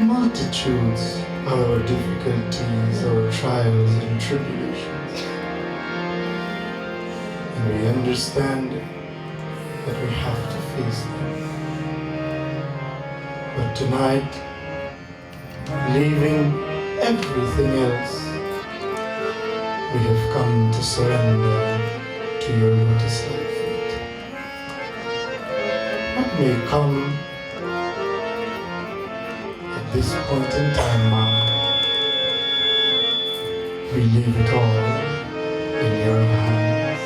Multitudes our difficulties, our trials and tribulations. And we understand that we have to face them. But tonight, leaving everything else, we have come to surrender to your lotus-like feet. What may come this point in time, Mom, we leave it all in your hands.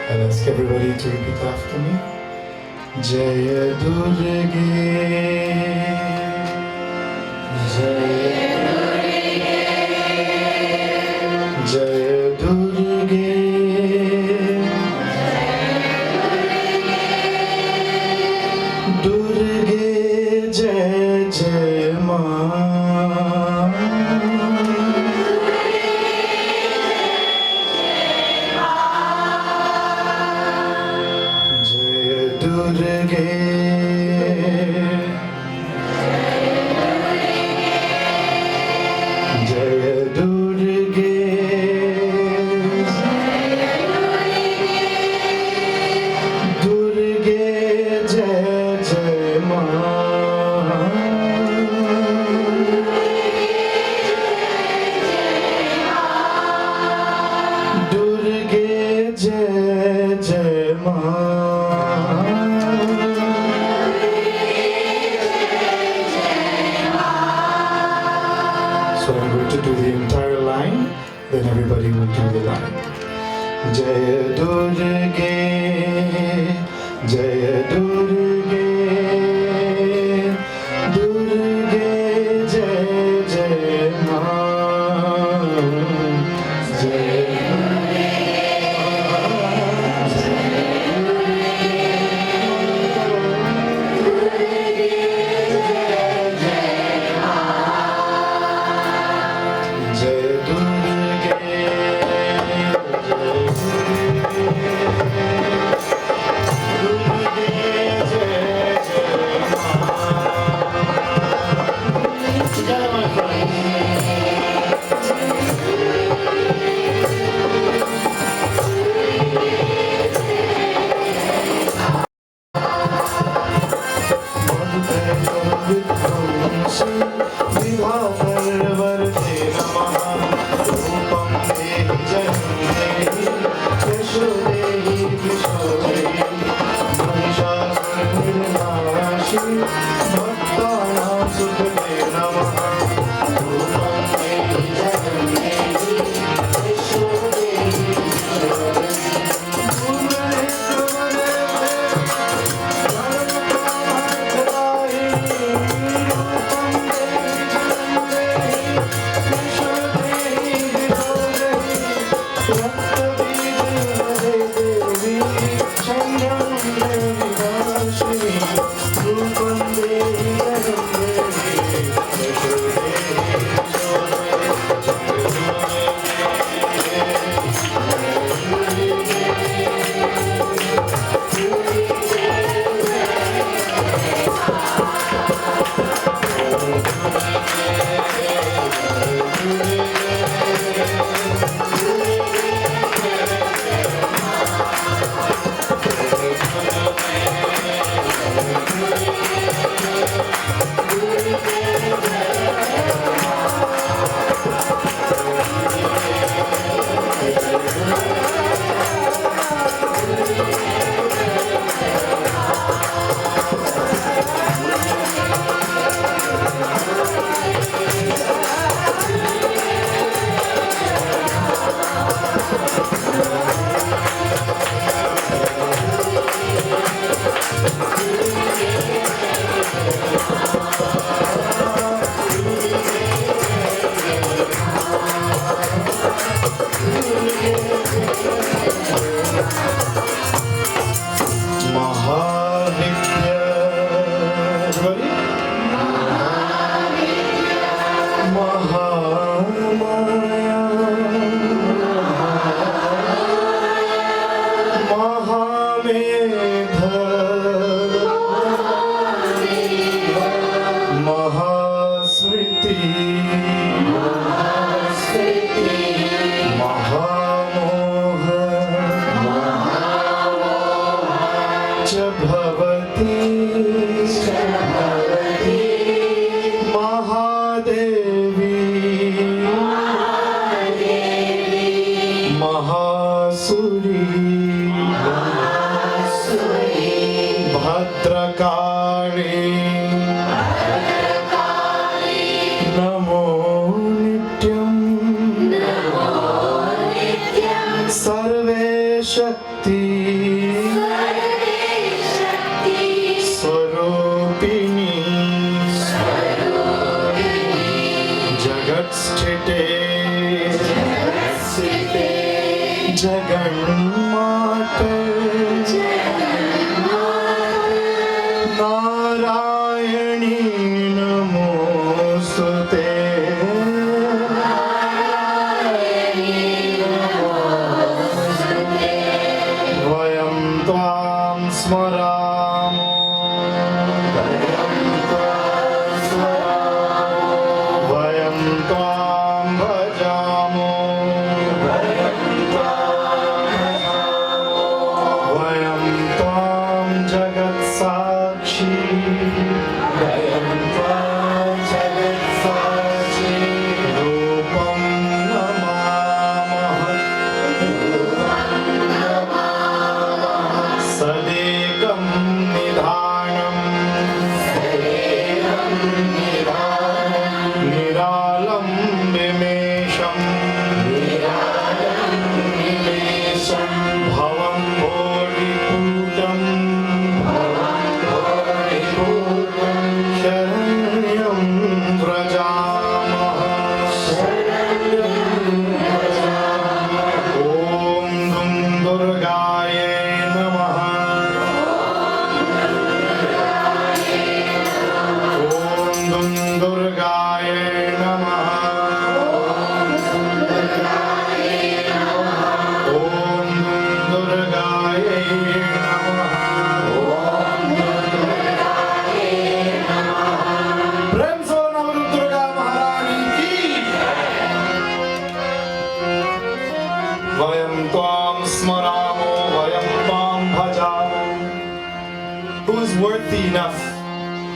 I'll ask everybody to repeat after me. Jaya Durga, Jaya Durga, Jaya Durga, Durga Jai Jai Ma. Jai Durga, Jai Durga, Durga Jai Jai Ma. So I'm going to do the entire line, then everybody will do the line. Jaya Durga, Jaya Durga, Durga Jai Jai Ma. Jai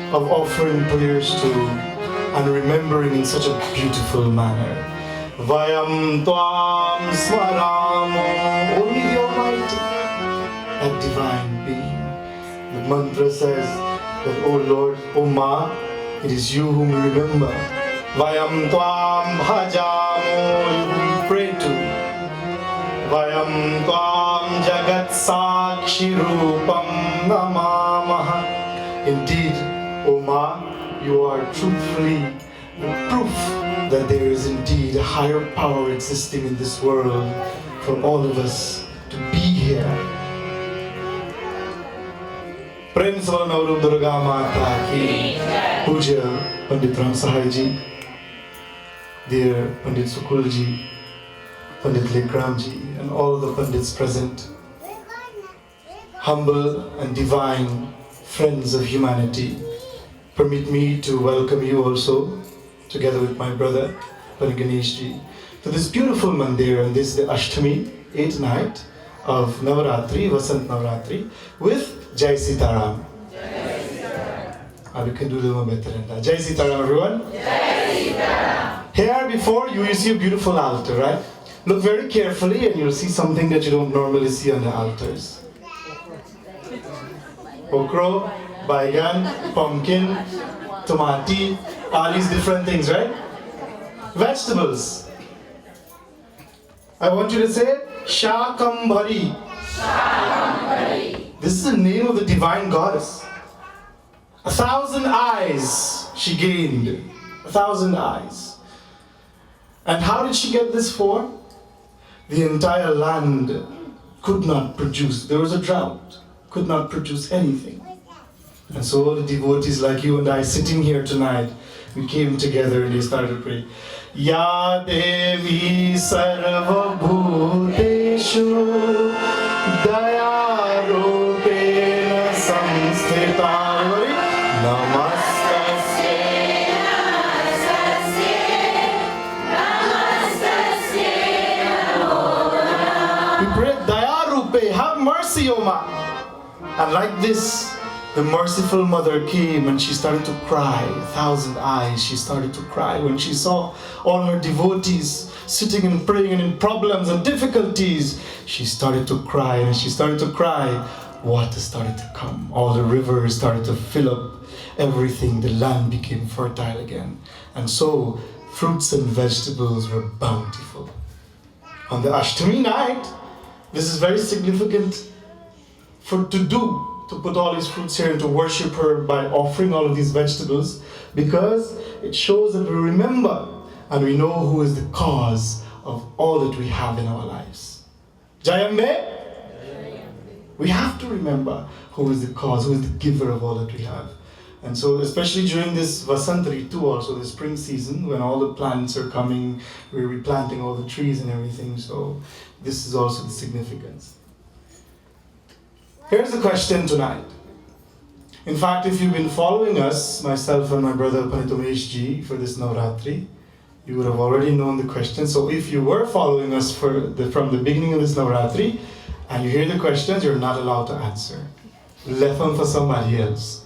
Of offering prayers to and remembering in such a beautiful manner. Vayam Tvam Smaramo, only the Almighty, that divine being. The mantra says that, O Lord, O Ma, it is you whom we remember. Vayam Tvam Bhajamo, you whom we pray to. Vayam Tvam Jagat Sakshi Rupam Namamaha. Indeed, O Ma, you are truthfully the proof that there is indeed a higher power existing in this world for all of us to be here. Prem se Navratri Durga Mata ki. Puja Pandit Rambharose ji, dear Pandit Sukul ji, Pandit Lekram ji, and all the Pandits present, humble and divine friends of humanity, permit me to welcome you also, together with my brother, Pandit Ganeshji, to this beautiful mandir on this the Ashtami, 8th night of Navratri, Vasant Navratri, with Jai Sitaram. We can do a little better than that. Jai Sitaram, everyone. Jai Sitaram. Here before you see a beautiful altar, right? Look very carefully and you'll see something that you don't normally see on the altars. Okra, baigan, pumpkin, tomati, all these different things, right? Vegetables. I want you to say Shakambhari. Shakambhari. This is the name of the divine goddess. 1,000 eyes she gained. 1,000 eyes. And how did she get this for? The entire land could not produce. There was a drought. Could not produce anything. And so the devotees like you and I sitting here tonight, we came together and they started to pray. Ya Devi Sarva Bhuteshu Daya Rupena Samsthita. Namastasye, Namastasye, Namastasye. We pray Daya Rupe, have mercy, O Ma. And like this, the merciful mother came and she started to cry. 1,000 eyes, she started to cry when she saw all her devotees sitting and praying and in problems and difficulties. She started to cry, and she started to cry. Water started to come. All the rivers started to fill up everything. The land became fertile again. And so fruits and vegetables were bountiful. On the Ashtami night, this is very significant to put all these fruits here and to worship her by offering all of these vegetables, because it shows that we remember and we know who is the cause of all that we have in our lives. Jayambe? We have to remember who is the cause, who is the giver of all that we have. And so especially during this Vasant Ritu also, the spring season, when all the plants are coming, we're replanting all the trees and everything, so this is also the significance. Here's the question tonight. In fact, if you've been following us, myself and my brother Pandit Ji, for this Navratri, you would have already known the question. So if you were following us from the beginning of this Navratri, and you hear the questions, you're not allowed to answer. Left them for somebody else.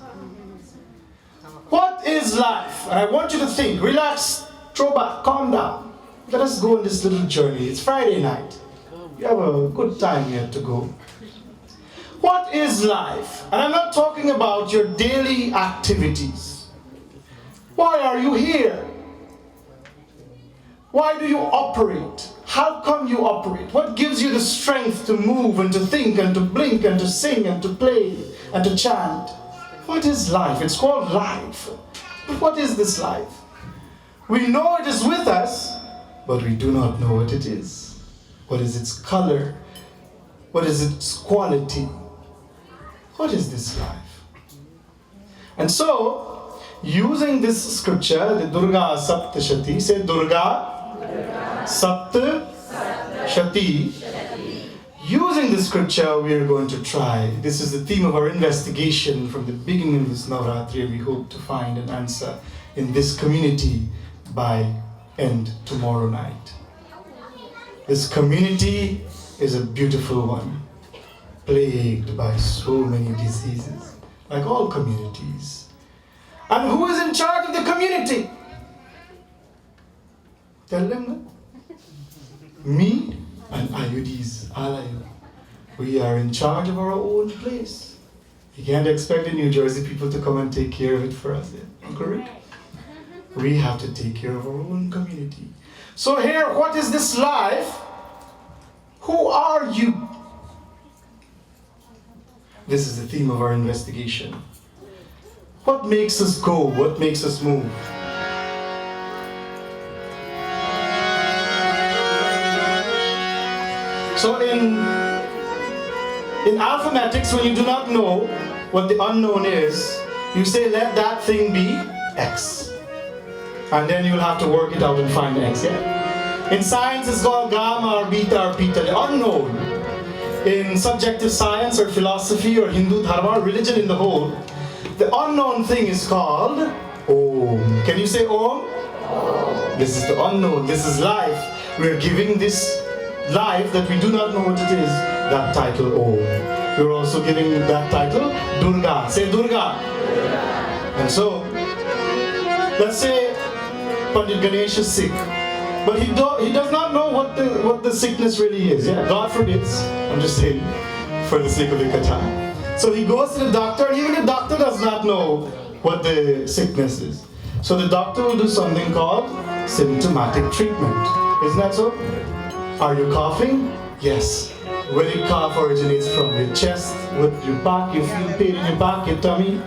What is life? And I want you to think, relax, throw back, calm down. Let us go on this little journey. It's Friday night. You have a good time yet to go. What is life? And I'm not talking about your daily activities. Why are you here? Why do you operate? How come you operate? What gives you the strength to move and to think and to blink and to sing and to play and to chant? What is life? It's called life. But what is this life? We know it is with us, but we do not know what it is. What is its color? What is its quality? What is this life? And so, using this scripture, the Durga Sapta Shati, say Durga Sapta Shati. Using the scripture, we are going to try. This is the theme of our investigation from the beginning of this Navratri, and we hope to find an answer in this community by end tomorrow night. This community is a beautiful one, plagued by so many diseases, like all communities. And who is in charge of the community? Tell them that. Me and Ayudis, Alayu. We are in charge of our own place. You can't expect the New Jersey people to come and take care of it for us. Correct? We have to take care of our own community. So here, what is this life? Who are you? This is the theme of our investigation. What makes us go? What makes us move? So in arithmetics, when you do not know what the unknown is, you say, let that thing be X. And then you'll have to work it out and find X, yeah? In science, it's called gamma or beta, the unknown. In subjective science or philosophy or Hindu dharma or religion in the whole, The unknown thing is called Om. Can you say Om? This is the unknown. This is life. We are giving this life that we do not know what it is, that title Om. We're also giving that title Durga. Say Durga. And so, let's say Pandit Ganesh is sick, but he does not know what the sickness really is. Yeah, God forbids. I'm just saying, for the sake of the katha. So he goes to the doctor, and even the doctor does not know what the sickness is. So the doctor will do something called symptomatic treatment. Isn't that so? Are you coughing? Yes. When your cough originates from your chest, with your back, you feel pain in your back, your tummy,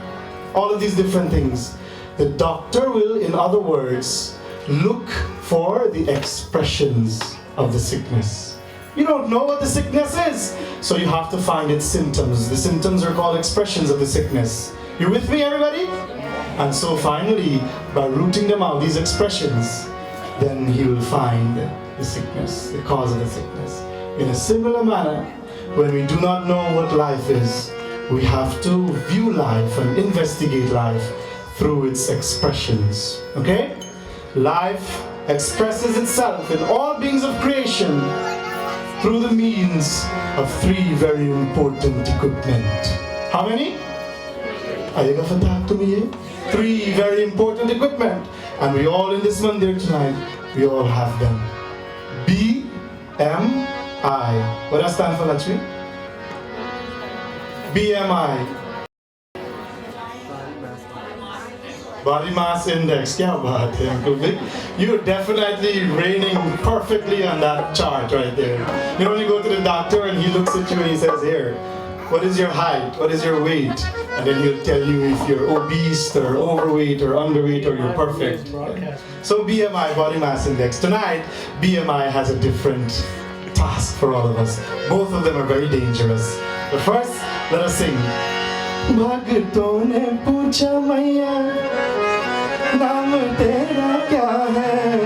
all of these different things. The doctor will, in other words, look for the expressions of the sickness. You don't know what the sickness is, so you have to find its symptoms. The symptoms are called expressions of the sickness. You with me, everybody? And so finally, by rooting them out, these expressions, then he will find the sickness, the cause of the sickness. In a similar manner, when we do not know what life is, we have to view life and investigate life through its expressions. Okay? Life expresses itself in all beings of creation through the means of three very important equipment. How many? Are you going to talk to me? Three very important equipment. And we all in this mandir tonight, we all have them. BMI. What does stand for, Lakshmi? BMI. Body mass index. Kya baat hai, Uncle Vic? You're definitely reigning perfectly on that chart right there. You know, when you go to the doctor and he looks at you and he says, here, what is your height? What is your weight? And then he'll tell you if you're obese or overweight or underweight or you're perfect. So BMI, body mass index. Tonight, BMI has a different task for all of us. Both of them are very dangerous. But first, let us sing. Bhagton ne pucha maiya, naam tera kya hai?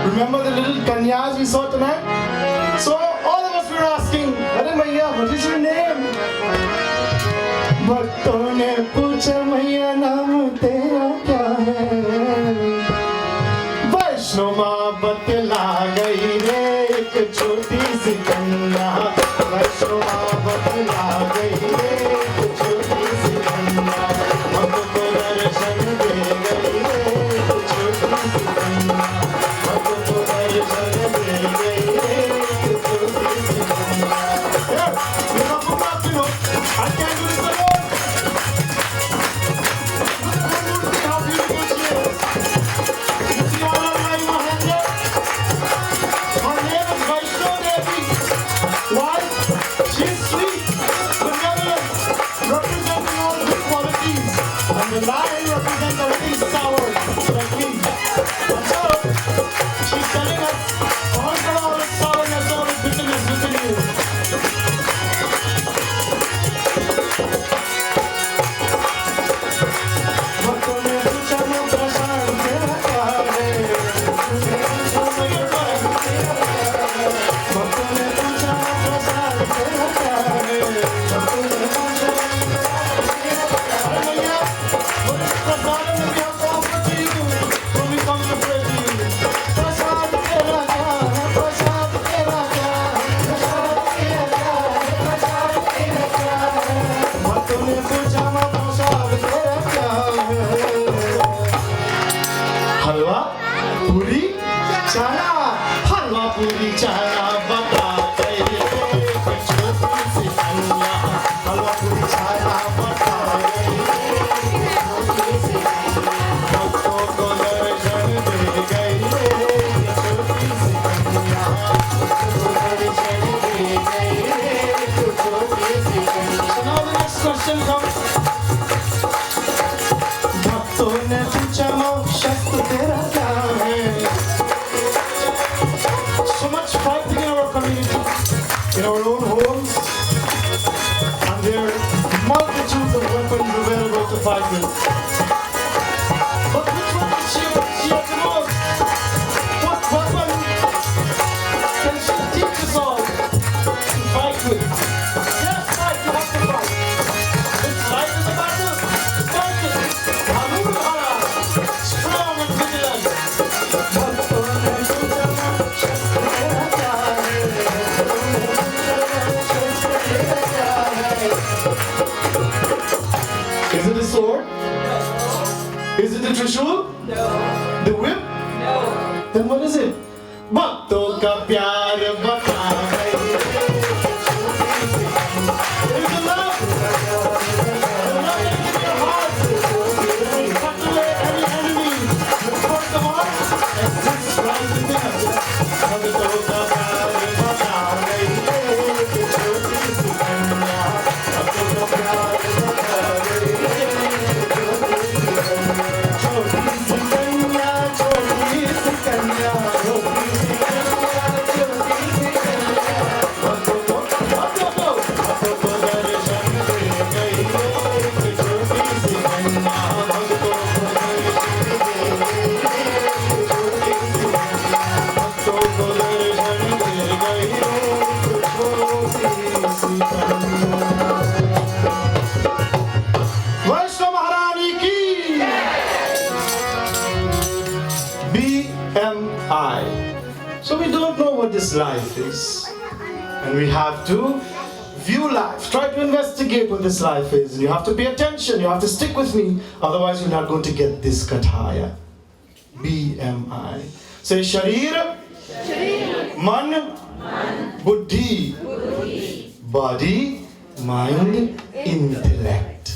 Remember the little kanyas we saw tonight? So all of us were asking, Arey maiya, what is your name? Bhagton ne pucha maiya, naam tera kya hai? Vaishnava batla gayi re, ek choti si kanya. Vaishnava batla gayi re, ek choti si kanya. Humko darshan de gayi re, ek choti si kanya. Humko darshan de gayi re, ek choti si kanya. Yeah, you have to talk, you know. I can't do this alone. Look how beautiful she is. You see all of my hand there? Her name is Vaishnava Devi. Why? She's sweet, benevolent, representing all good qualities. And the lion represents everything sour, like me. And so, she's telling us, conquer all the sourness, all the bitterness within you. Halwa, puri, chana. Halwa, puri, chana. Bata gayi re, ek choti si kanya. Halwa, puri, chana. Bata gayi re, ek choti si kanya. Bhakto ko darshan de gayi re, ek choti si kanya. Bhakto darshan de gayi re, ek choti si kanya. So now the next question comes. Bhakto ne pucha shastra tera kya hai? So much fighting in our community, in our own homes, and there are multitudes of weapons available to fight with. But which one is she the most? What weapon can she teach us all to fight with? Yes, fight, you have to fight. It's life. Is it the Trishul? No. The whip? No. Then what is it? Bhakto ka pyar bata hai. It is the love. The love that is in your heart. Cut away any enemy. The force of art exists right within us. Bhakto ka pyar bata hai. Choti si kanya. Bhakto ka pyar bata hai. Choti si kanya. Choti si kanya. Vaishnav Maharani ki BMI. So we don't know what this life is, and we have to view life, try to investigate what this life is, and you have to pay attention, you have to stick with me, otherwise you're not going to get this kataya. BMI. Say Sharir, Man, Buddhi, Body, Mind, Intellect.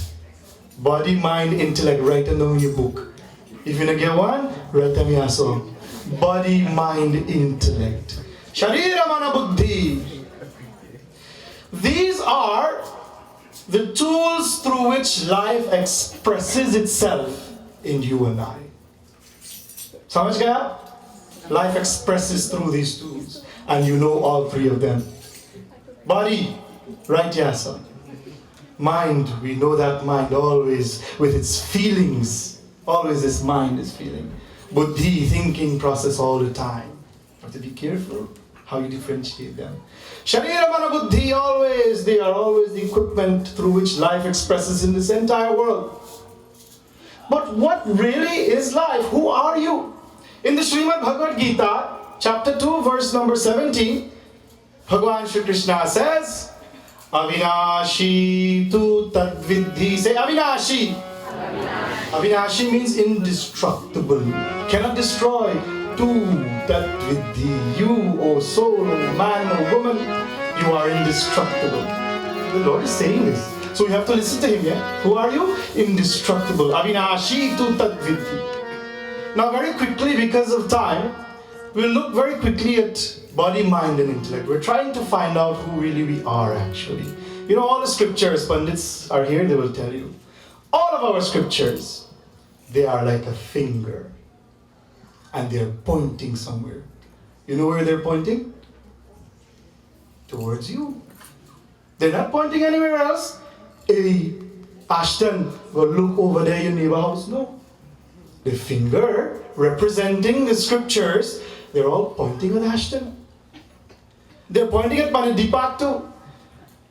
Body, mind, intellect. Write it down in your book. If you don't get one, write them here also. Body, mind, intellect. Sharira, Mana, Buddhi. These are the tools through which life expresses itself in you and I. Samajh gaya? Life expresses through these tools, and you know all three of them. Body, right, yes, sir. Mind, we know that mind always with its feelings. Always this mind is feeling. Buddhi, thinking process all the time. You have to be careful how you differentiate them. Sharira, Mana, Buddhi, always, they are always the equipment through which life expresses in this entire world. But what really is life? Who are you? In the Srimad Bhagavad Gita, chapter 2, verse number 17, Bhagavan Shri Krishna says, Avinashi tu tadvidhi. Say Avinashi. Avinashi means indestructible. Cannot destroy. Tu tadvidhi. You, O soul, O man, O woman, you are indestructible. The Lord is saying this. So we have to listen to Him, yeah? Who are you? Indestructible. Avinashi tu tadvidhi. Now very quickly, because of time, we'll look very quickly at body, mind and intellect. We're trying to find out who really we are actually. You know, all the scriptures, Pandits are here, they will tell you. All of our scriptures, they are like a finger. And they're pointing somewhere. You know where they're pointing? Towards you. They're not pointing anywhere else. Hey, Ashton, go look over there, your neighbor house. No. The finger representing the scriptures, they're all pointing at Ashton. They're pointing at Pandit Dipak too.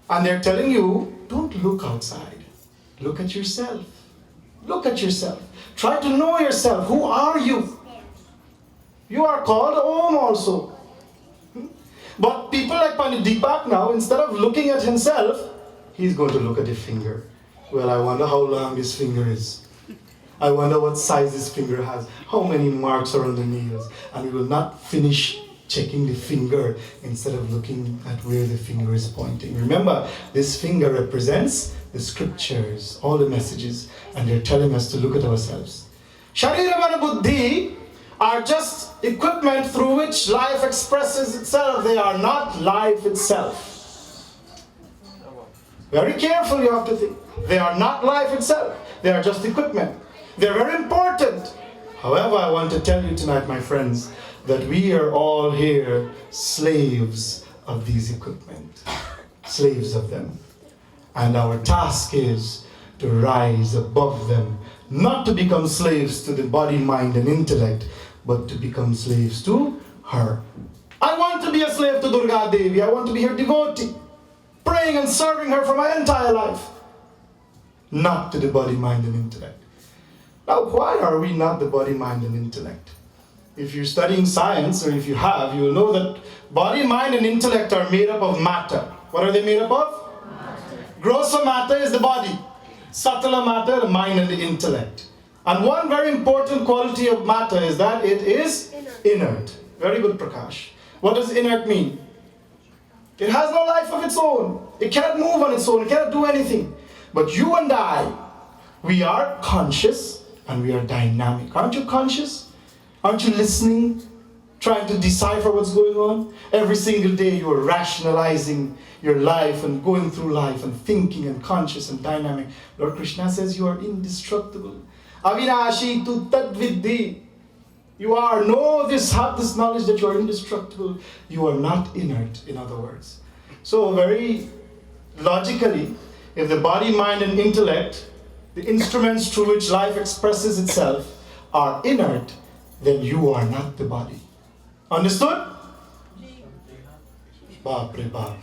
And they're telling you, don't look outside. Look at yourself. Look at yourself. Try to know yourself. Who are you? You are called Om also. But people like Pandit Dipak now, instead of looking at himself, he's going to look at the finger. Well, I wonder how long this finger is. I wonder what size this finger has. How many marks are on the nails? And we will not finish checking the finger instead of looking at where the finger is pointing. Remember, this finger represents the scriptures, all the messages, and they're telling us to look at ourselves. Sharira, Mana, Buddhi are just equipment through which life expresses itself. They are not life itself. Very careful, you have to think. They are not life itself. They are just equipment. They're very important. However, I want to tell you tonight, my friends, that we are all here slaves of these equipment. Slaves of them. And our task is to rise above them. Not to become slaves to the body, mind and intellect, but to become slaves to her. I want to be a slave to Durga Devi. I want to be her devotee. Praying and serving her for my entire life. Not to the body, mind and intellect. Now, why are we not the body, mind and intellect? If you're studying science, or if you have, you will know that body, mind and intellect are made up of matter. What are they made up of? Matter. Grosser matter is the body. Subtler matter, the mind and the intellect. And one very important quality of matter is that it is inert. Very good, Prakash. What does inert mean? It has no life of its own. It cannot move on its own. It cannot do anything. But you and I, we are conscious and we are dynamic. Aren't you conscious? Aren't you listening? Trying to decipher what's going on? Every single day you are rationalizing your life and going through life and thinking and conscious and dynamic. Lord Krishna says you are indestructible. Avinashi tu tadviddhi. You are, have this knowledge that you are indestructible. You are not inert, in other words. So very logically, if the body, mind and intellect, the instruments through which life expresses itself, are inert, then you are not the body. Understood? Baap re baap.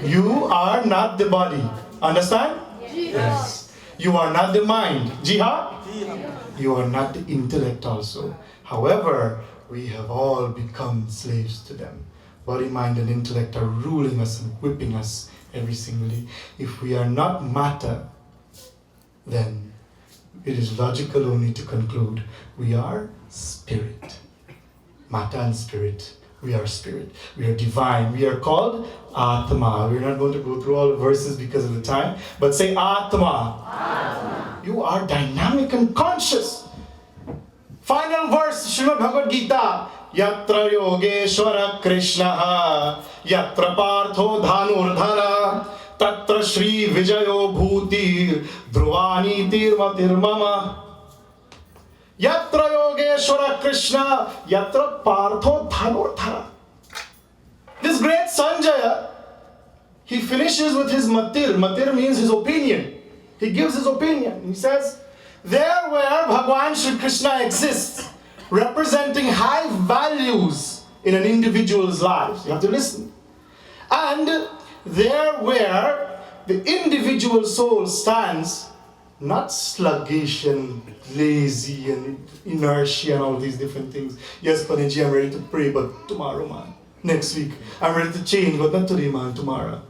You are not the body. Understand? Yes. You are not the mind. Jiha? You are not the intellect also. However, we have all become slaves to them. Body, mind and intellect are ruling us and whipping us every single day. If we are not matter, then it is logical only to conclude we are spirit. Matter and spirit. We are spirit. We are divine. We are called Atma. We're not going to go through all the verses because of the time, but say Atma. Atma. You are dynamic and conscious. Final verse, Srimad Bhagavad Gita. Yatra Yogeshwara Krishna Yatra Partho Dhanurdhara Tatra Shri Vijayo Bhuti Dhruvani Tirmatir Mama. Yatra Yogeshwara Krishna Yatra Partho Dhanurdhara. This great Sanjaya, he finishes with his matir. Matir means his opinion. He gives his opinion. He says, there where Bhagwan Shri Krishna exists, representing high values in an individual's life. You have to listen. And there where the individual soul stands, not sluggish and lazy and inertia and all these different things. Yes, Pandit, I'm ready to pray, but tomorrow, man. Next week. I'm ready to change, but not today, man. Tomorrow.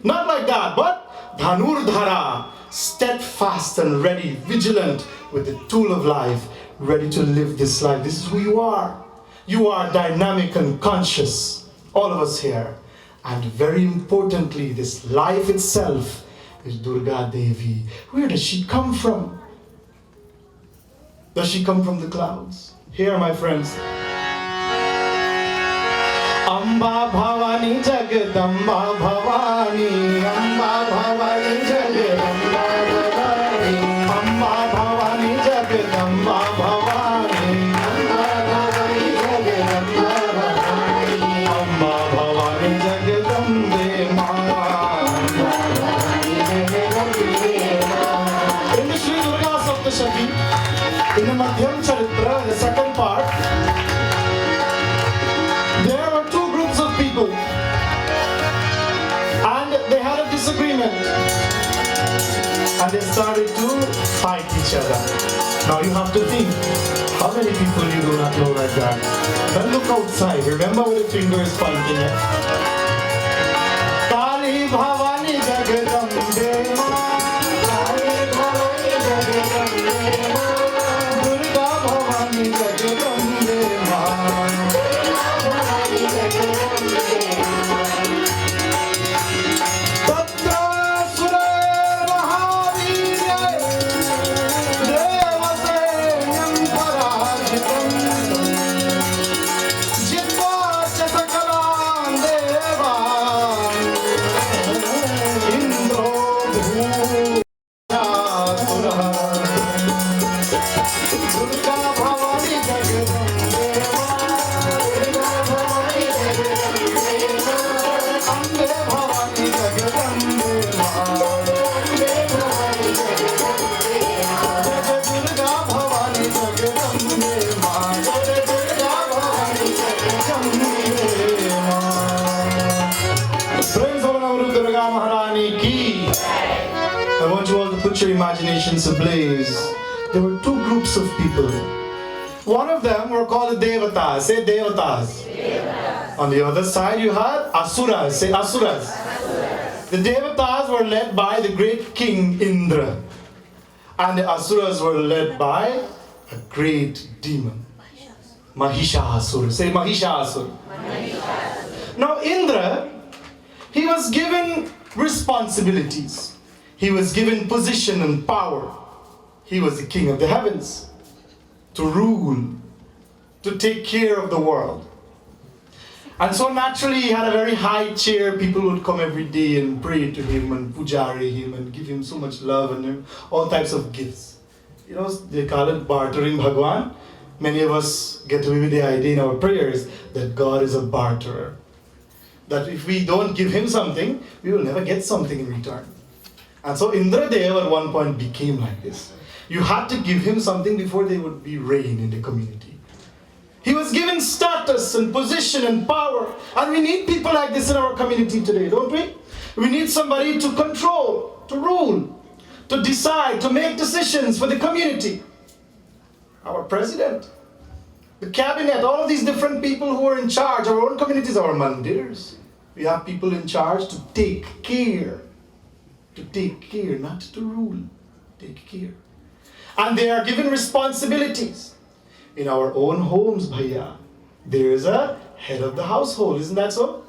Not like that, but Dhanurdhara, steadfast and ready, vigilant with the tool of life, ready to live this life. This is who you are. You are dynamic and conscious, all of us here. And very importantly, this life itself is Durga Devi. Where does she come from? Does she come from the clouds? Here, my friends. Amba Bhavani Jagadamba Bhavani, Amba Bhavani Jagadamba Bhavani, Amba Bhavani Jagadamba Bhavani, Amba Bhavani Jagadambe Ma. In the Sri Durga Saptashati, in the Madhyam Charitra, the second part, there were two groups of people and they had a disagreement and they started to fight each other. Now you have to think, how many people you do not know like that? Then look outside, remember where the finger is pointing at. Kali Bhavani Jagadambe Ma, Kali Bhavani Jagadambe Ma, Durga Bhavani Jagadambe Ma. I want you all to put your imaginations ablaze. There were two groups of people. One of them were called the Devatas. Say Devatas. Devatas. On the other side you had Asuras. Say Asuras. Asuras. The Devatas were led by the great king Indra. And the Asuras were led by a great demon. Mahishasura. Say Mahishasura. Now Indra, he was given responsibilities. He was given position and power. He was the king of the heavens. To rule, to take care of the world. And so naturally he had a very high chair. People would come every day and pray to him and pujari him and give him so much love and all types of gifts. You know, they call it bartering Bhagwan. Many of us get away with the idea in our prayers that God is a barterer. That if we don't give him something, we will never get something in return. And so Indra Dev at one point became like this. You had to give him something before there would be rain in the community. He was given status and position and power. And we need people like this in our community today, don't we? We need somebody to control, to rule, to decide, to make decisions for the community. Our president, the cabinet, all of these different people who are in charge, our own communities, our mandirs. We have people in charge to take care. To take care, not to rule. Take care. And they are given responsibilities. In our own homes, bhaiya, there is a head of the household, isn't that so?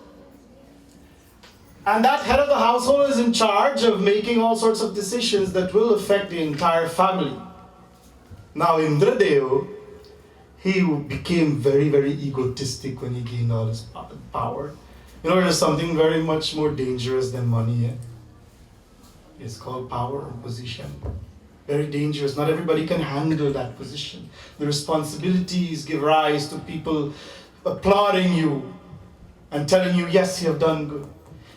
And that head of the household is in charge of making all sorts of decisions that will affect the entire family. Now Indradev, he became very, very egotistic when he gained all his power. You know, there's something very much more dangerous than money. It's called power and position. Very dangerous. Not everybody can handle that position. The responsibilities give rise to people applauding you and telling you, yes, you have done good.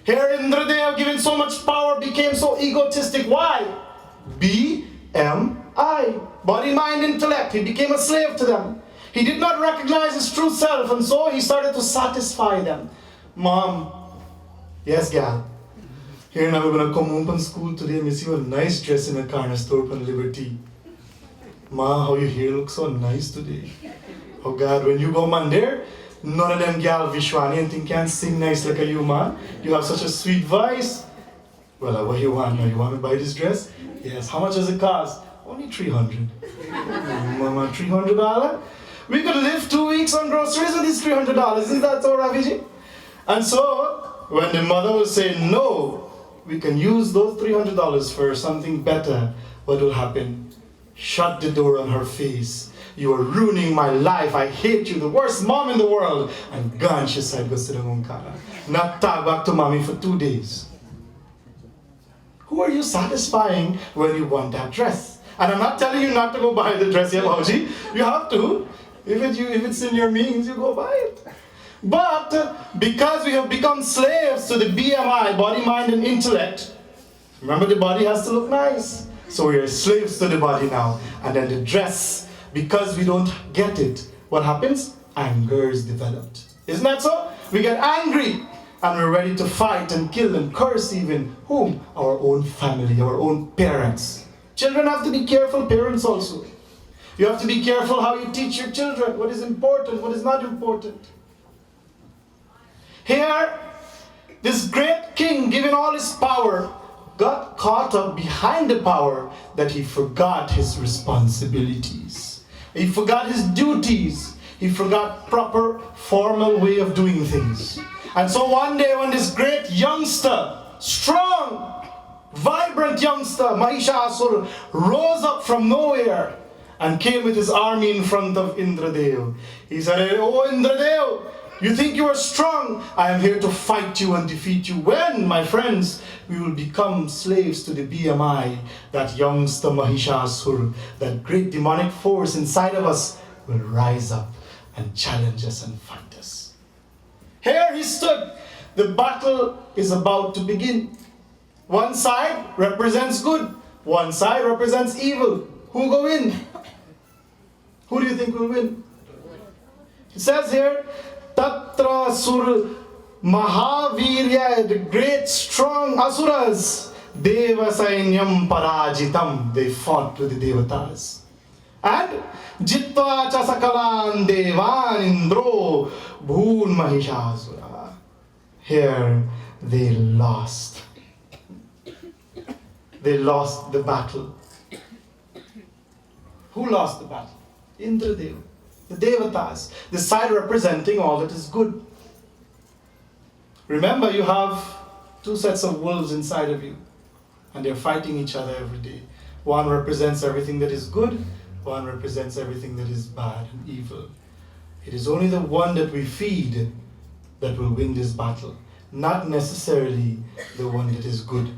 Here Indradev, given so much power, became so egotistic. Why? BMI. Body, mind, intellect. He became a slave to them. He did not recognize his true self, and so he started to satisfy them. Mom, yes, gal. Here now we're going to come home from school today and you see a nice dress in a corner store on Liberty. Ma, how your hair looks so nice today. Oh God, when you go man there, none of them gal Vishwani and think can sing nice like a you man. You have such a sweet voice. Well, what you want now? You want me to buy this dress? Yes. How much does it cost? Only $300. Mama, $300? We could live 2 weeks on groceries with these $300. Isn't that so, Raviji? And so, when the mother will say no, we can use those $300 for something better, what will happen? Shut the door on her face. You are ruining my life. I hate you, the worst mom in the world. And gone, she said, go sit down, Kara. Not talk back to mommy for 2 days. Who are you satisfying when you want that dress? And I'm not telling you not to go buy the dress, Yamaji. You have to. If it's in your means, you go buy it. But because we have become slaves to the BMI, body, mind, and intellect, remember the body has to look nice. So we are slaves to the body now. And then the dress, because we don't get it, what happens? Anger is developed. Isn't that so? We get angry and we're ready to fight and kill and curse even whom? Our own family, our own parents. Children have to be careful, parents also. You have to be careful how you teach your children, what is important, what is not important. Here, this great king, given all his power, got caught up behind the power that he forgot his responsibilities. He forgot his duties. He forgot proper, formal way of doing things. And so one day when this great youngster, strong, vibrant youngster, Mahishasura, rose up from nowhere and came with his army in front of Indradev. He said, "Oh Indradev, you think you are strong? I am here to fight you and defeat you. When, my friends, we will become slaves to the BMI, that youngster Mahishasura, that great demonic force inside of us will rise up and challenge us and fight us." Here he stood. The battle is about to begin. One side represents good. One side represents evil. Who will win? Who do you think will win? It says here, Tatra Sur Mahavirya, the great strong Asuras, Devasainyam Parajitam, they fought with the Devatas. And Jitva Chasakalan Devan Indro Bhoon Mahishasura. Here they lost. They lost the battle. Who lost the battle? Indradeva. The Devatas. The side representing all that is good. Remember, you have two sets of wolves inside of you. And they're fighting each other every day. One represents everything that is good. One represents everything that is bad and evil. It is only the one that we feed that will win this battle. Not necessarily the one that is good.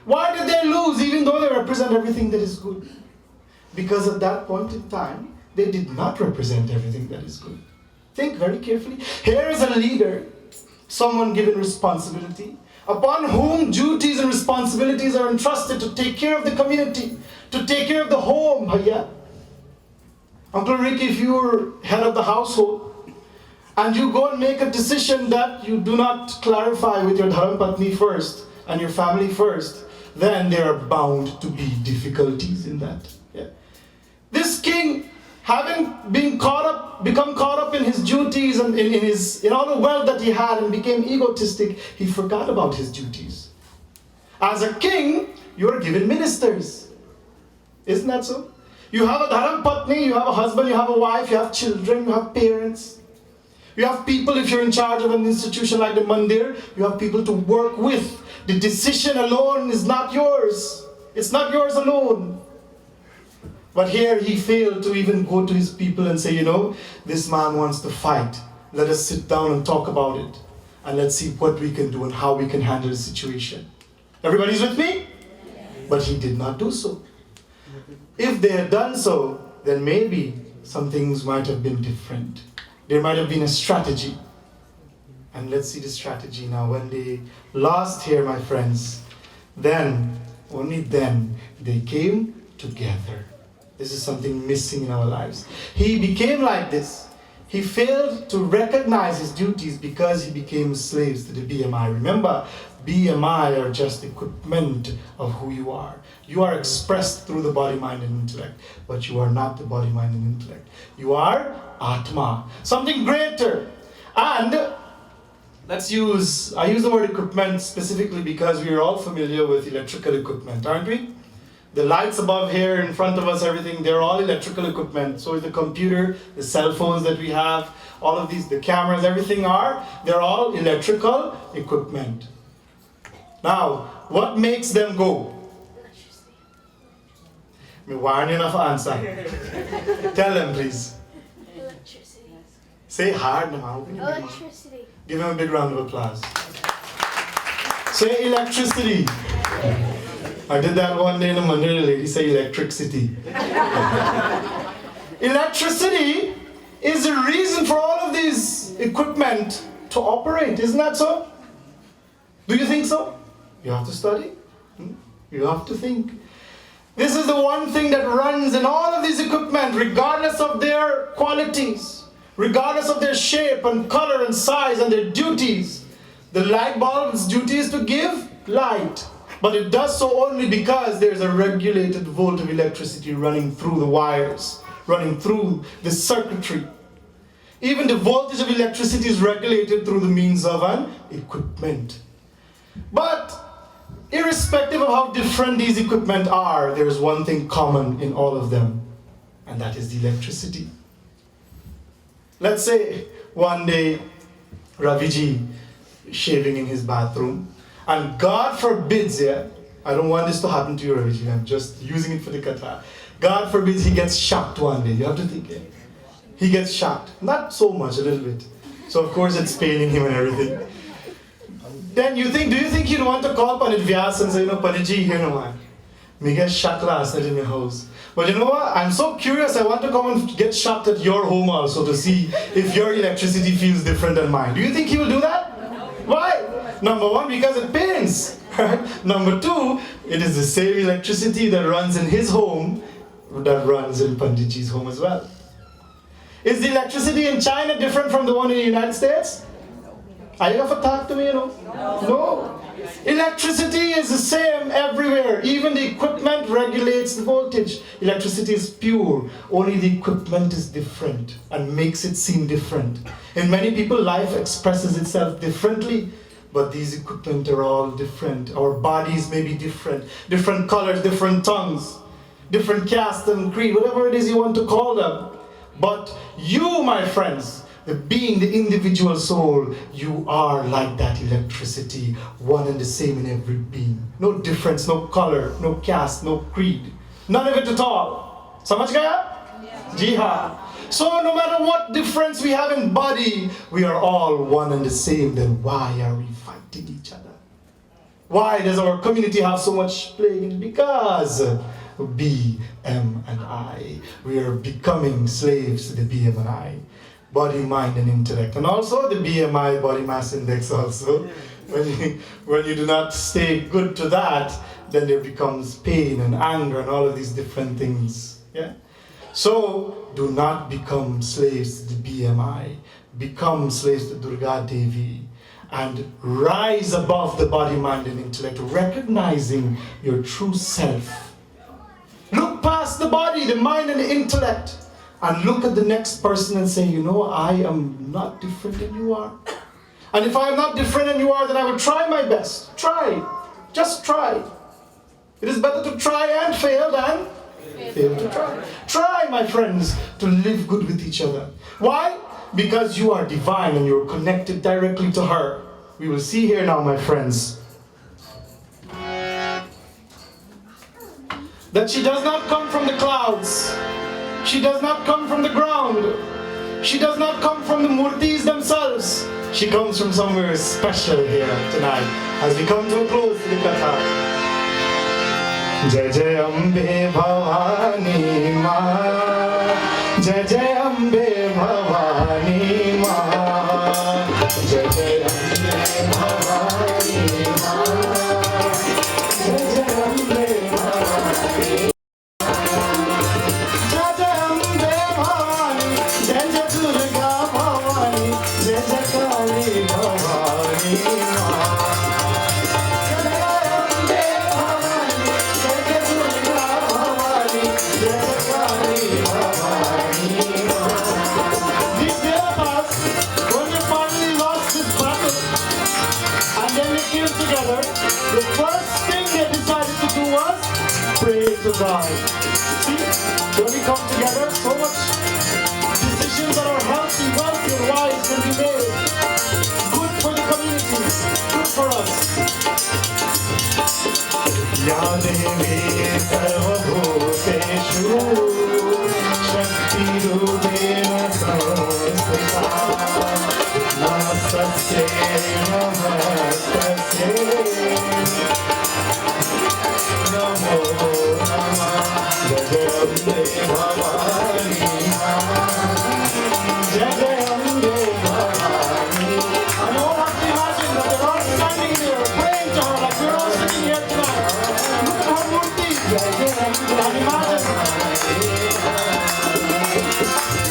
Why did they lose even though they represent everything that is good? Because at that point in time, they did not represent everything that is good. Think very carefully. Here is a leader, someone given responsibility, upon whom duties and responsibilities are entrusted to take care of the community, to take care of the home. Bhaiya. Uncle Ricky, if you were head of the household, and you go and make a decision that you do not clarify with your dharmapatni first, and your family first, then there are bound to be difficulties in that. Yeah. This king, having become caught up in his duties and in all the wealth that he had and became egotistic, he forgot about his duties. As a king, you are given ministers. Isn't that so? You have a dharmapatni, you have a husband, you have a wife, you have children, you have parents. You have people, if you're in charge of an institution like the mandir, you have people to work with. The decision alone is not yours. It's not yours alone. But here he failed to even go to his people and say, this man wants to fight. Let us sit down and talk about it. And let's see what we can do and how we can handle the situation. Everybody's with me? But he did not do so. If they had done so, then maybe some things might have been different. There might have been a strategy. And let's see the strategy now. When they lost here, my friends, then, only then, they came together. This is something missing in our lives. He became like this. He failed to recognize his duties because he became slaves to the BMI. Remember, BMI are just equipment of who you are. You are expressed through the body, mind, and intellect, but you are not the body, mind, and intellect. You are Atma, something greater. And I use the word equipment specifically because we are all familiar with electrical equipment, aren't we? The lights above here, in front of us, everything, they're all electrical equipment. So is the computer, the cell phones that we have, all of these, the cameras, everything they're all electrical equipment. Now, what makes them go? Why aren't you enough answer? Tell them, please. Electricity. Say hard, now. Electricity. Give him a big round of applause. Say electricity. I did that one day in a mandir, the lady said electricity. Electricity is the reason for all of these equipment to operate, isn't that so? Do you think so? You have to study. You have to think. This is the one thing that runs in all of these equipment, regardless of their qualities, regardless of their shape and color and size and their duties. The light bulb's duty is to give light. But it does so only because there's a regulated volt of electricity running through the wires, running through the circuitry. Even the voltage of electricity is regulated through the means of an equipment. But irrespective of how different these equipment are, there is one thing common in all of them, and that is the electricity. Let's say one day Raviji is shaving in his bathroom, and God forbids, I don't want this to happen to you, Raviji, I'm just using it for the katha. God forbids he gets shocked one day. You have to think, he gets shocked. Not so much, a little bit. So of course it's paining him and everything. Then do you think he'd want to call Pandit Vyas and say, Panditji, here no man. Me get shocked last night in my house. But you know what? I'm so curious, I want to come and get shocked at your home also to see if your electricity feels different than mine. Do you think he will do that? Why? Number one, because it pains. Right? Number two, it is the same electricity that runs in his home that runs in Panditji's home as well. Is the electricity in China different from the one in the United States? Are you going to talk to me, No. Electricity is the same everywhere. Even the equipment regulates the voltage. Electricity is pure. Only the equipment is different and makes it seem different. In many people, life expresses itself differently. But these equipment are all different. Our bodies may be different. Different colors, different tongues. different caste and creed, whatever it is you want to call them. But you, my friends, the being, the individual soul, you are like that electricity, one and the same in every being. No difference, no color, no caste, no creed. None of it at all. Samajh gaya? Ji haan. So no matter what difference we have in body, we are all one and the same. Then why are we fighting each other? Why does our community have so much plague? Because B, M, and I. We are becoming slaves to the B, M, and I. Body, mind, and intellect. And also the BMI, body mass index also. When you do not stay good to that, then there becomes pain and anger and all of these different things. Yeah? So do not become slaves to the BMI. Become slaves to Durga Devi. And rise above the body, mind, and intellect, recognizing your true self. Look past the body, the mind, and the intellect. And look at the next person and say, you know, I am not different than you are. And if I am not different than you are, then I will try my best. Try. Just try. It is better to try and fail than fail to try. Try, my friends, to live good with each other. Why? Because you are divine and you're connected directly to her. We will see here now, my friends, that she does not come from the clouds. She does not come from the ground. She does not come from the murtis themselves. She comes from somewhere special here tonight as we come to a close to the katha. Jai Jai Ambe Bhavani Ma, Jai Jai Ambe Bhavani Ma, Jai Jai Ambe Bhavani Ma, Jai Jai Ambe Bhavani. Jai Jai Ambe Bhavani, Jai Jai Durga Bhavani, Jai Jai Kali Bhavani Ma. These Devas, when they finally lost this battle, and then they came together, the first thing they decided to do was pray to God. See, when we come together, so much decisions that are healthy, wealthy, and wise can be made. Good for the community, good for us. Ya Devi Sarvabhuteshu Shakti Rupena Samstita Namaste Namaste Namo Namah Jai Ambe Bhavani Jai Ambe Bhavani. I don't want to imagine that they're all standing there praying to her like we're all sitting here tonight. Look at her murti. And imagine.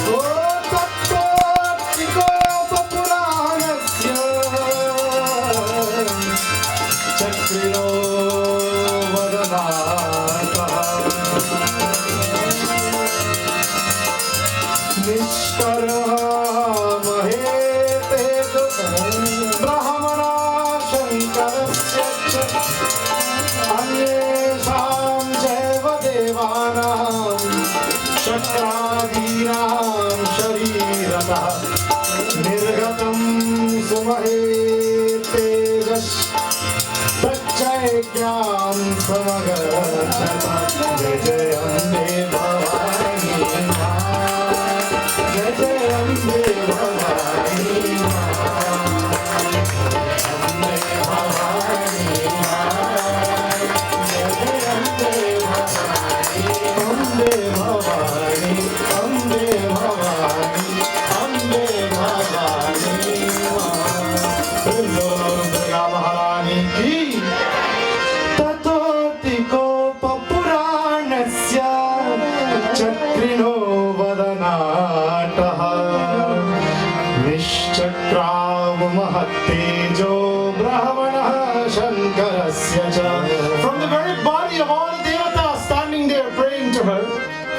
Oh, Tattva Tiko Papuranasya Chakrino Vadanata Nishkara Mahete Brahmana Shankarasya Anyesham Jeva Devanam Shakradhiram Sharirata Nirgatam Sumahete Jash Tachaikyam Samagachata Jai Jai Ambe Bhavani Ma Jai Jai Ambe Bhavani Ma Ambe Bhavani Ma Jai Jai Ambe Bhavani Ambe Bhavani Ambe Bhavani Ambe Bhavani Ma Hello Durga Maharani ki Tatotiko Papuranasya Chakrino Vadanataha Nishchakrav Mahattejo Brahmana Shankarasya cha. From the very body of all the devatas standing there praying to her,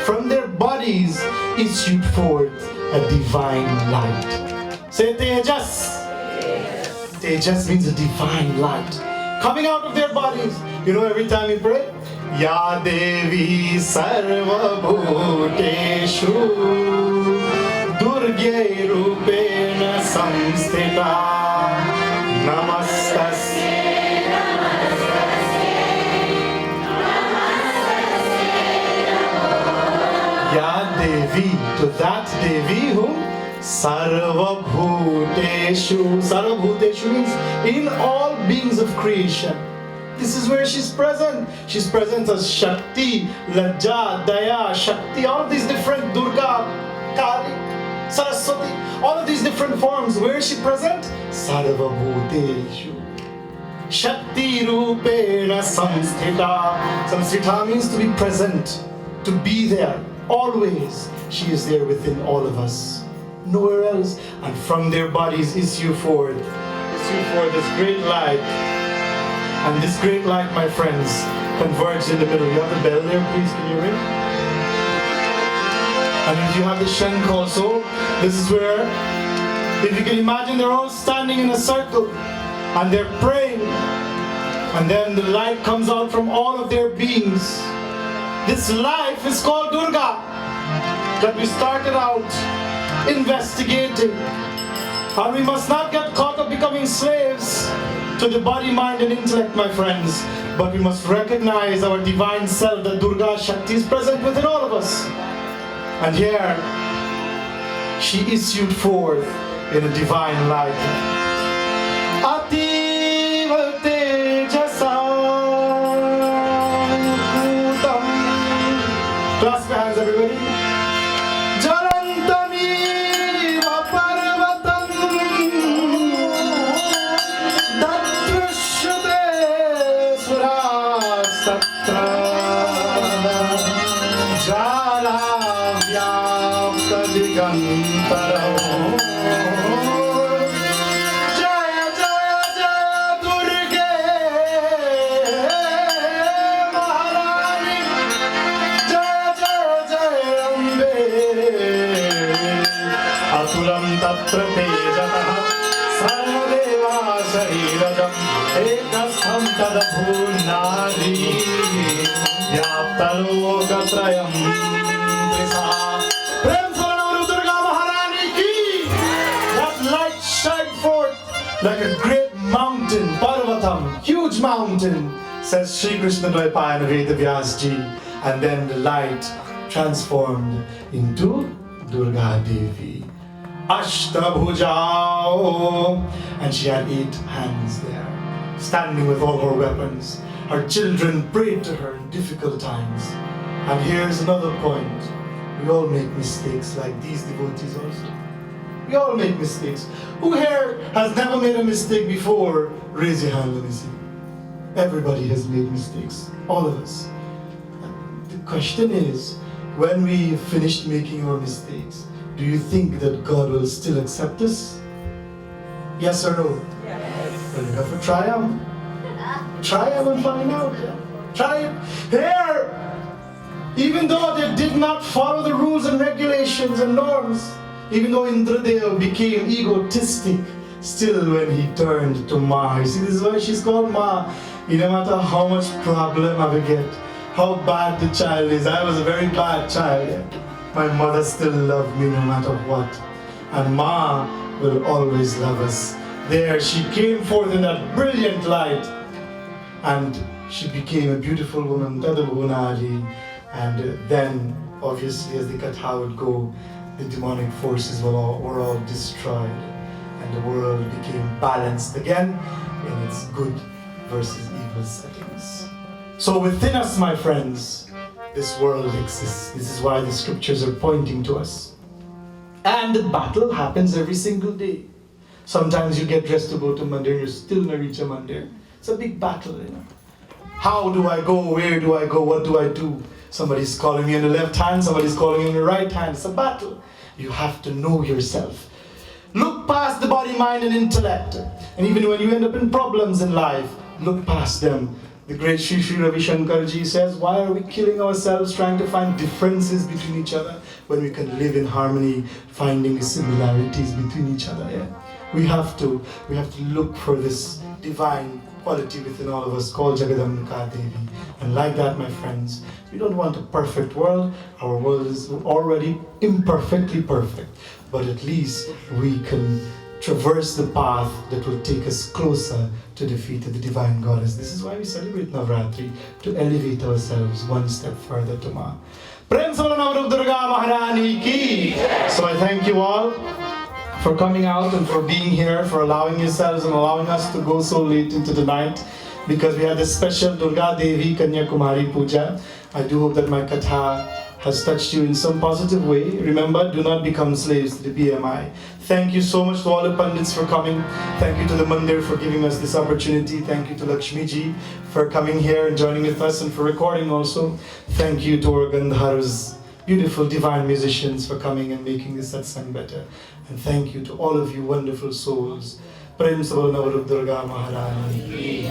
from their bodies issued forth a divine light. Say Tejas. Tejas means a divine light coming out of their bodies. You know, every time we pray, Ya Devi Sarvabhuteshu Durge Rupena Samstita Namastasya. Ya Devi, to that Devi whom Sarvabhuteshu. Sarvabhuteshu means in all beings of creation. This is where she's present. She's present as Shakti, Lajja, Daya, Shakti, all of these different Durga, Kali, Saraswati, all of these different forms. Where is she present? Sarvabhuteshu. Shakti Rupena Samsthita. Samsthita means to be present, to be there, always. She is there within all of us, nowhere else. And from their bodies issue forth this great light. And this great light, my friends, converges in the middle. You have the bell there, please, can you ring? And if you have the shank also, this is where, if you can imagine, they're all standing in a circle and they're praying. And then the light comes out from all of their beings. This life is called Durga, that we started out investigating. And we must not get caught up becoming slaves to the body, mind and intellect, my friends. But we must recognize our divine self, that Durga Shakti is present within all of us. And here, she issued forth in a divine light. Ativa Tejasa Kutam. Clasp your hands, everybody. Tatra tejatah sarvadeva sharirajam ekastham tadabhunari vyaptalokatrayam trisa. Prem Saranam Durga Maharani ki! That light shine forth like a great mountain, Parvatam, huge mountain, says Sri Krishna Dvaipayana Veda Vyasji. And then the light transformed into Durga Devi. Ashtabhujao, and she had 8 hands there, standing with all her weapons. Her children prayed to her in difficult times. And here's another point. We all make mistakes, like these devotees also. We all make mistakes. Who here has never made a mistake before? Raise your hand, let me see. Everybody has made mistakes, all of us. The question is, when we finished making our mistakes, do you think that God will still accept us? Yes or no? Yes. Well, you have to try them. Try them and find out. Try it. Here, even though they did not follow the rules and regulations and norms, even though Indradeva became egotistic, still when he turned to Ma, you see, this is why she's called Ma. No matter how much problem I will get, how bad the child is. I was a very bad child. My mother still loved me no matter what. And Ma will always love us. There she came forth in that brilliant light. And she became a beautiful woman, Tadabhunari. And then, obviously, as the Katha would go, the demonic forces were all destroyed. And the world became balanced again in its good versus evil settings. So within us, my friends, this world exists. This is why the scriptures are pointing to us. And the battle happens every single day. Sometimes you get dressed to go to mandir and you still not reach a mandir. It's a big battle, How do I go? Where do I go? What do I do? Somebody's calling me on the left hand, somebody's calling me on the right hand. It's a battle. You have to know yourself. Look past the body, mind, and intellect. And even when you end up in problems in life, look past them. The great Sri Ravi Shankarji says, why are we killing ourselves trying to find differences between each other when we can live in harmony, finding similarities between each other? Yeah? We have to look for this divine quality within all of us called Jagadambika Devi. And like that, my friends, we don't want a perfect world. Our world is already imperfectly perfect. But at least we can traverse the path that will take us closer to defeat the divine goddess. This is why we celebrate Navratri, to elevate ourselves one step further to Ma. Prem Samana Navratri Durga Maharani ki! So I thank you all for coming out and for being here, for allowing yourselves and allowing us to go so late into the night, because we had a special Durga Devi Kanya Kumari Puja. I do hope that my katha has touched you in some positive way. Remember, do not become slaves to the BMI. Thank you so much to all the Pandits for coming. Thank you to the Mandir for giving us this opportunity. Thank you to Lakshmi Ji for coming here and joining with us and for recording also. Thank you to our Gandharvas, beautiful divine musicians, for coming and making this satsang better. And thank you to all of you wonderful souls. Prem Sabal Navratri Durga Maharani ki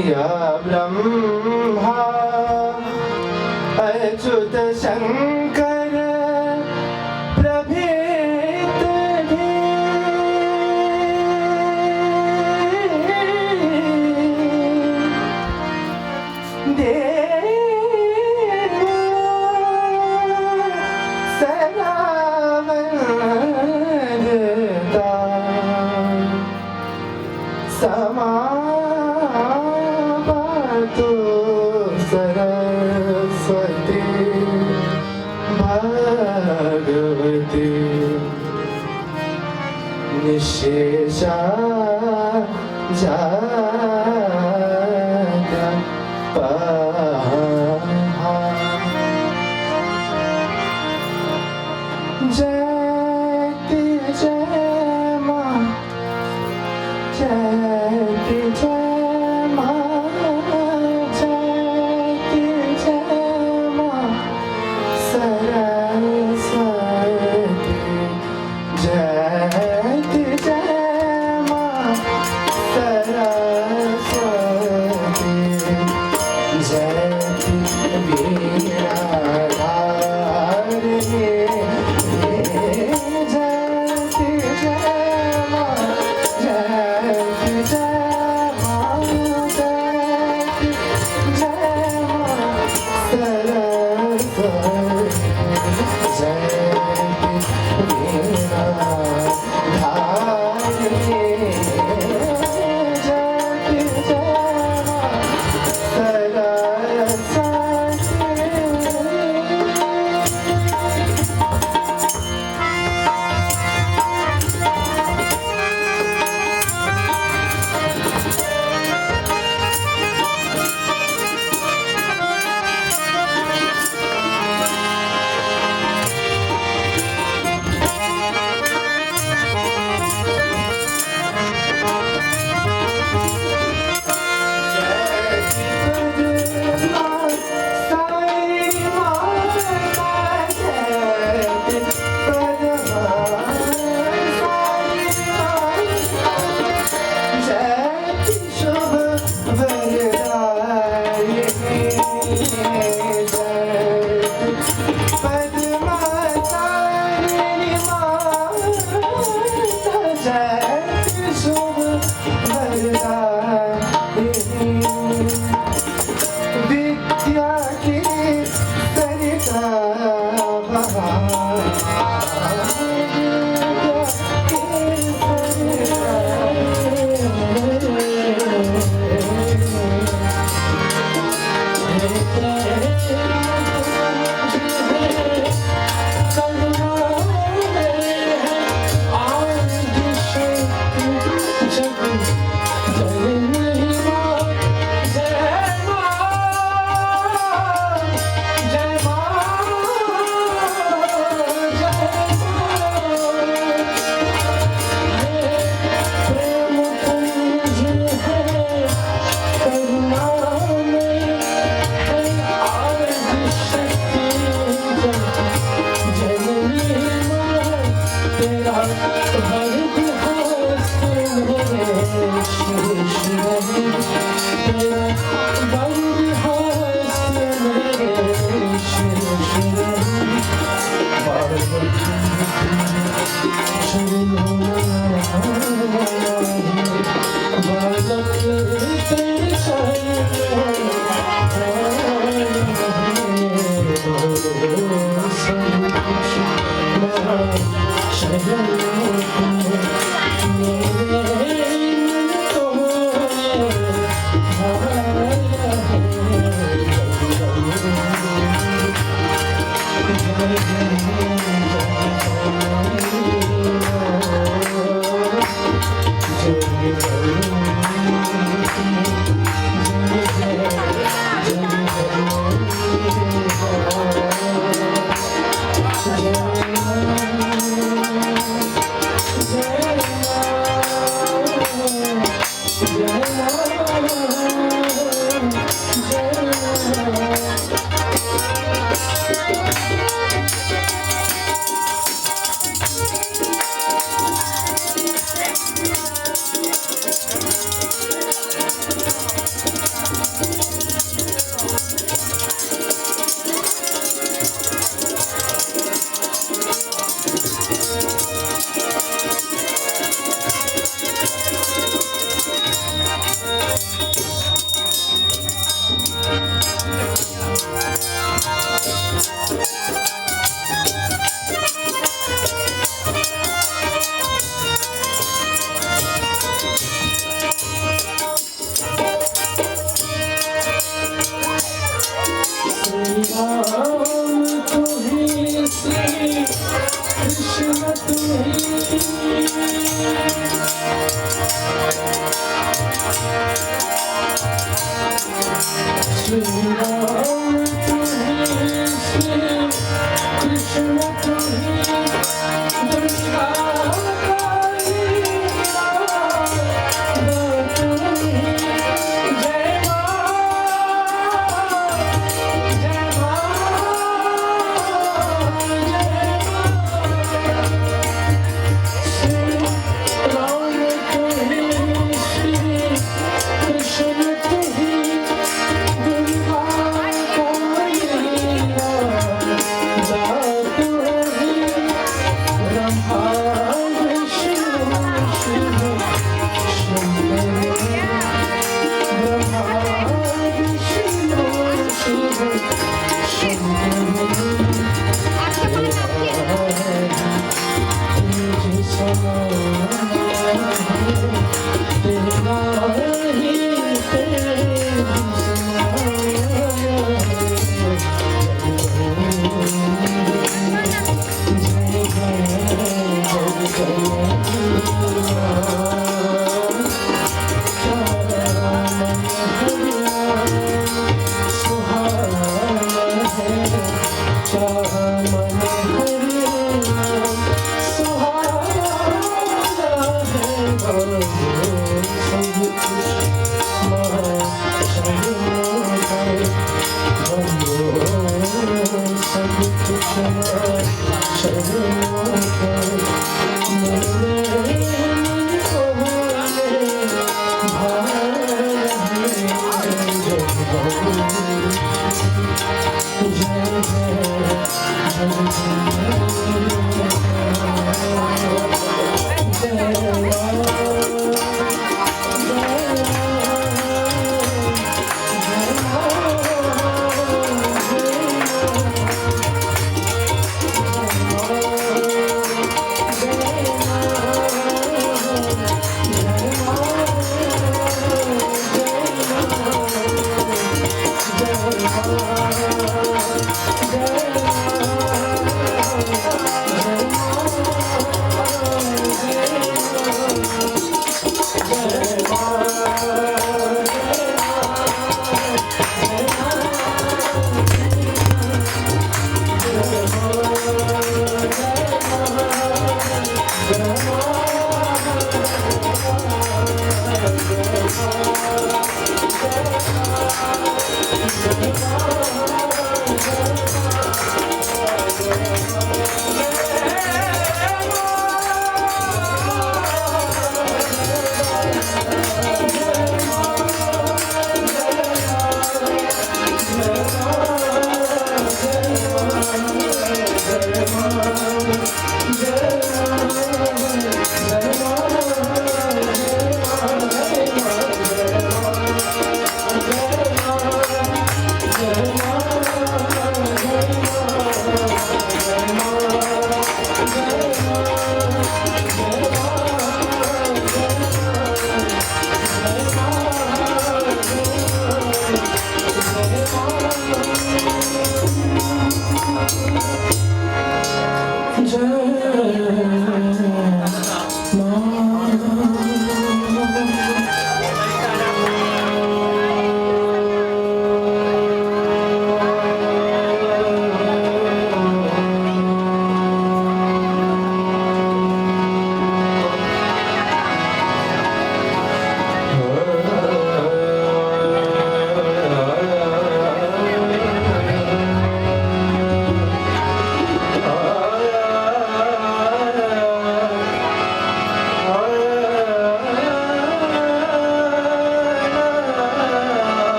Ya Brahma Achyut Shankar Prabhit Deva Saravanta Sama Saraswati Bhagavati Nishesha Jaya Paha Jati Jama Jati Jama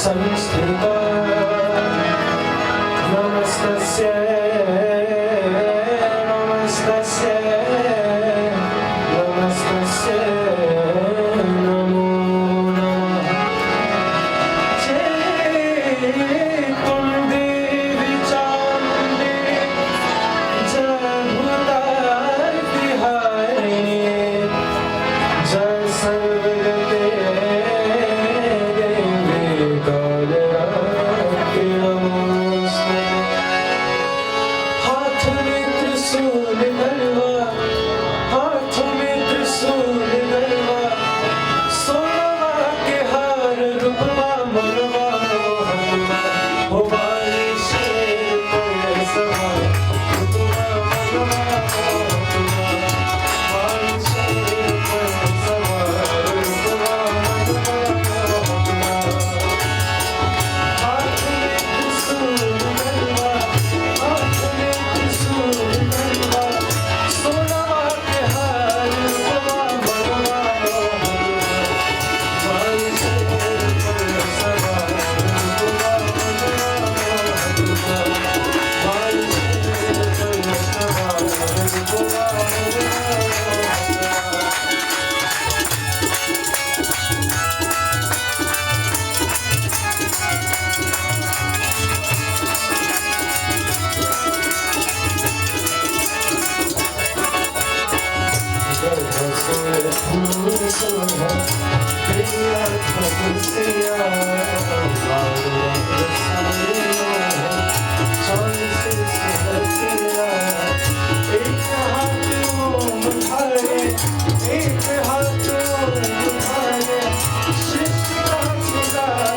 संस्कृता नमस्तस्यै नमस्तस्यै नमस्तस्यै नमो नमः जय तुम देवी चामुंडे जय भूताल बिहारिणी जय सर्वगते देवी कालरात्रि नमोस्तुते हाथ में त्रिशूल तलवार हाथ में त्रिशूल तलवार सोनवा के हार रूपवा मनवा हो वाली शेर पर सवार रूपवा मनवा वाली शेर पर सवार रूपवा मनवा हाथ में त्रिशूल तलवार हाथ में त्रिशूल तलवार सोनवा के हार रूपवा मनवा वाली शेर पर सवार रूपवा मनवा वाली शेर पर सवार रूपवा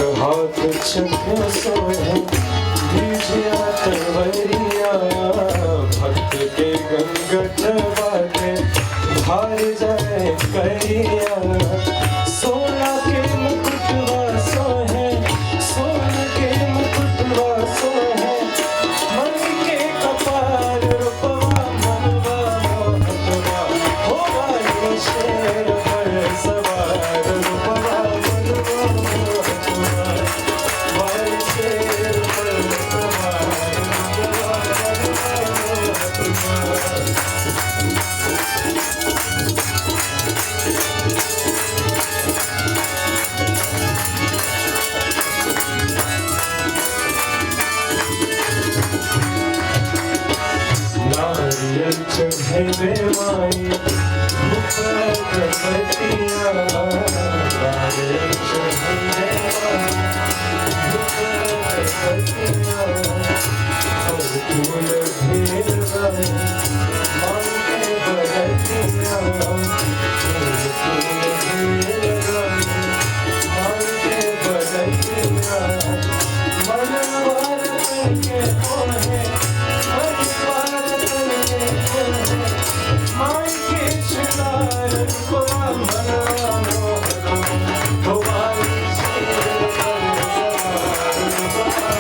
चक्र सोहे दीजिया तलवरिया भक्त के गंगट बाटे भार जाए करिया सोना के मुकुटवा सोहे सोना के मुकुटवा सोहे मणि के कपार रूपवा मनवा मोहतवा हो वाली शेर पर सवार रूपवा मनवा मोहतवा वाली शेर पर सवार रूपवा मनवा मोहतवा नारियल चढ़े माई मुखर गणपतिया नारियल चढ़े माई मुखर गणपतिया और फूल भेल गए मांगे बरतिया फूल भेल गए मांगे बरतिया मनवार करके ओहे मनवार करके ओहे माई के शिकार को मनवा हो वाली शेर पर सवार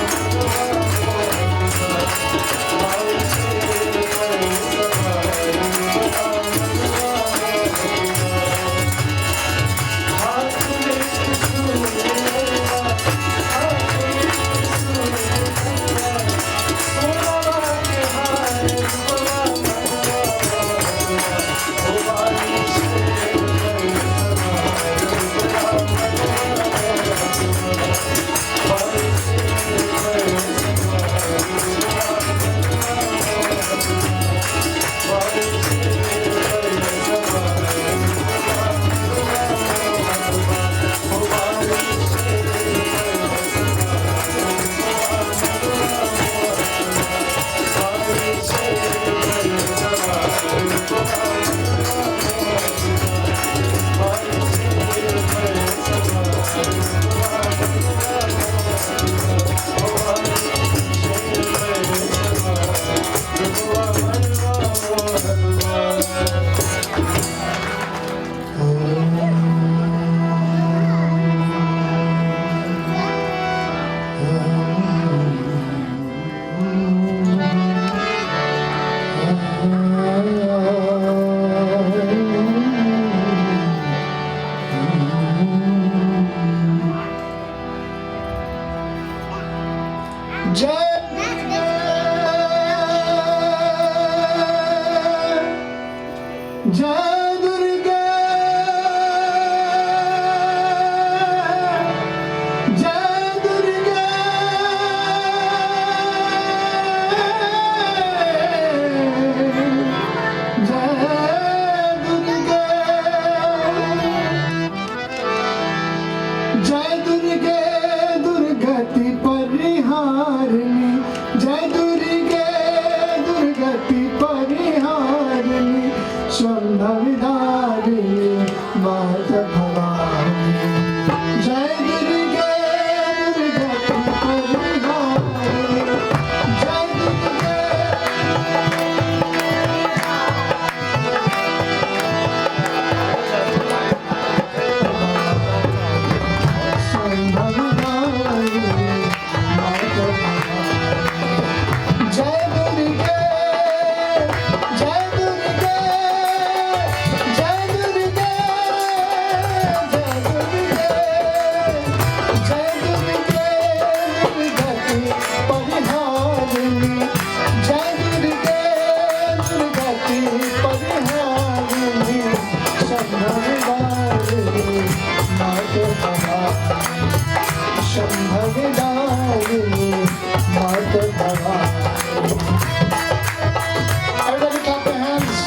Everybody clap your hands.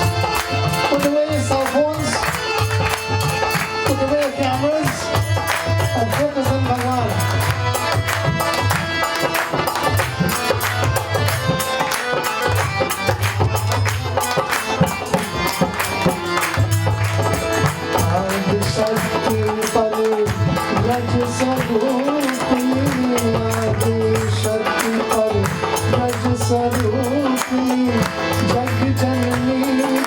Put away your cell phones. Put away your cameras. And focus on Bhagwan. Adi Shakti Pare Raj Sarupini. Adi Shakti Pare Raj Sarupini. Jag Janani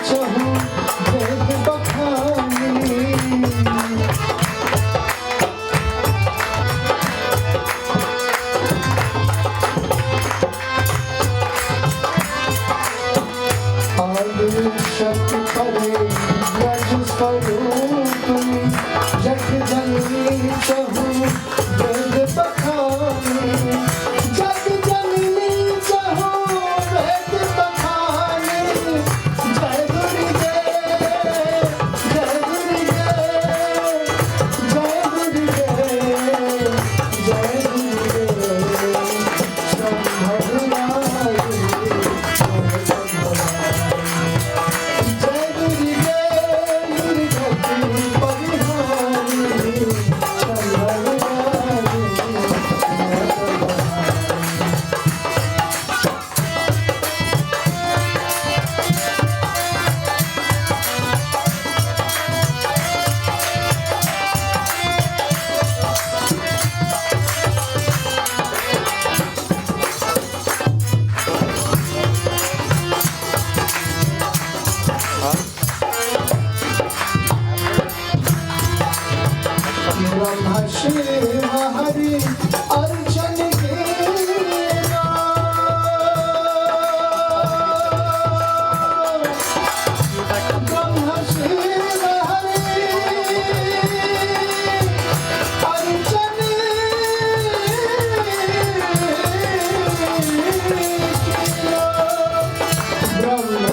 Chahu Ved Bakhani. Adi Shakti Pare Raj Sarupini. Jag Janani Chahu Ved Bakhani. Jag Janani Chahu Ved Bakhani. Jai Durga, Jai Durga, Jai Durga, Jai Durga. Shambhavi Jai Durga, Durga ki parihani. Brahma Shiv Hari अर्चन के ब्रह्मा शिव हरि अर्चन ब्रह्मा